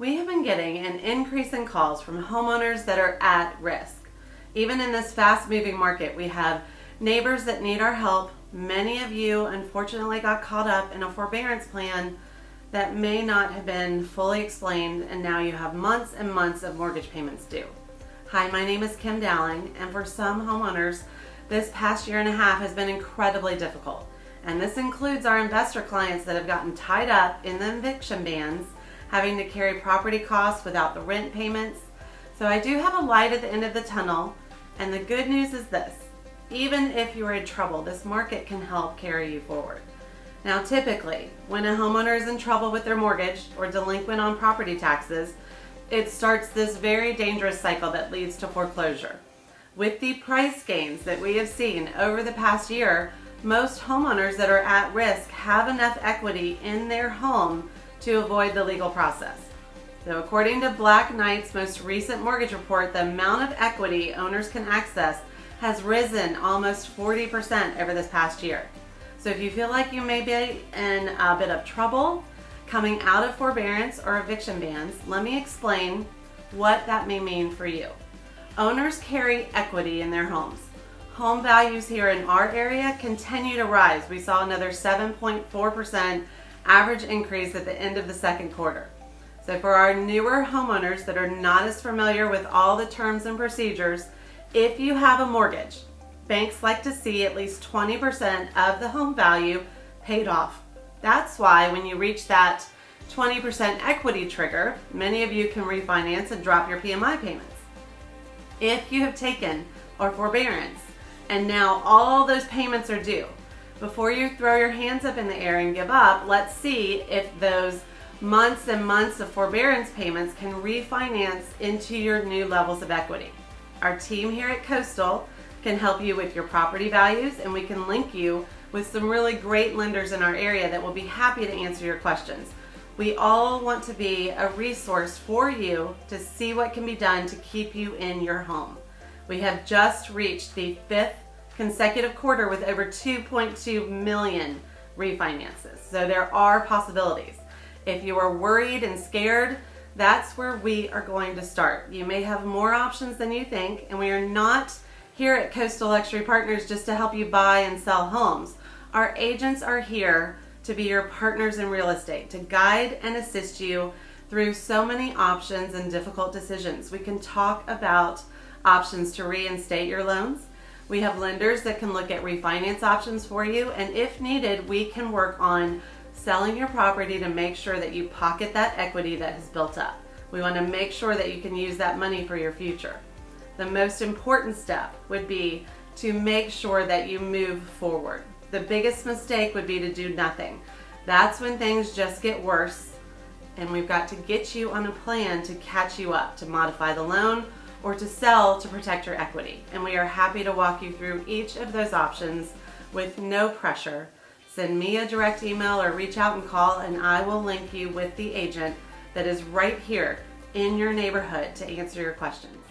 We have been getting an increase in calls from homeowners that are at risk. Even in this fast-moving market, we have neighbors that need our help. Many of you unfortunately got caught up in a forbearance plan that may not have been fully explained, and now you have months and months of mortgage payments due. Hi, my name is Kim Dowling, and for some homeowners, this past year and a half has been incredibly difficult. And this includes our investor clients that have gotten tied up in the eviction bans, having to carry property costs without the rent payments. So I do have a light at the end of the tunnel, and the good news is this: even if you're in trouble, this market can help carry you forward. Now, typically, when a homeowner is in trouble with their mortgage or delinquent on property taxes, it starts this very dangerous cycle that leads to foreclosure. With the price gains that we have seen over the past year, most homeowners that are at risk have enough equity in their home to avoid the legal process. So according to Black Knight's most recent mortgage report, the amount of equity owners can access has risen almost 40% over this past year. So if you feel like you may be in a bit of trouble coming out of forbearance or eviction bans, let me explain what that may mean for you. Owners carry equity in their homes. Home values here in our area continue to rise. We saw another 7.4% average increase at the end of the second quarter. So for our newer homeowners that are not as familiar with all the terms and procedures, if you have a mortgage, banks like to see at least 20% of the home value paid off. That's why when you reach that 20% equity trigger, many of you can refinance and drop your PMI payments. If you have taken our forbearance and now all those payments are due, before you throw your hands up in the air and give up, let's see if those months and months of forbearance payments can refinance into your new levels of equity. Our team here at Coastal can help you with your property values, and we can link you with some really great lenders in our area that will be happy to answer your questions. We all want to be a resource for you to see what can be done to keep you in your home. We have just reached the 5th consecutive quarter with over 2.2 million refinances. So there are possibilities. If you are worried and scared, that's where we are going to start. You may have more options than you think, and we are not here at Coastal Luxury Partners just to help you buy and sell homes. Our agents are here to be your partners in real estate, to guide and assist you through so many options and difficult decisions. We can talk about options to reinstate your loans. We have lenders that can look at refinance options for you, and if needed, we can work on selling your property to make sure that you pocket that equity that has built up. We want to make sure that you can use that money for your future. The most important step would be to make sure that you move forward. The biggest mistake would be to do nothing. That's when things just get worse, and we've got to get you on a plan to catch you up, to modify the loan or to sell to protect your equity. And we are happy to walk you through each of those options with no pressure. Send me a direct email or reach out and call, and I will link you with the agent that is right here in your neighborhood to answer your questions.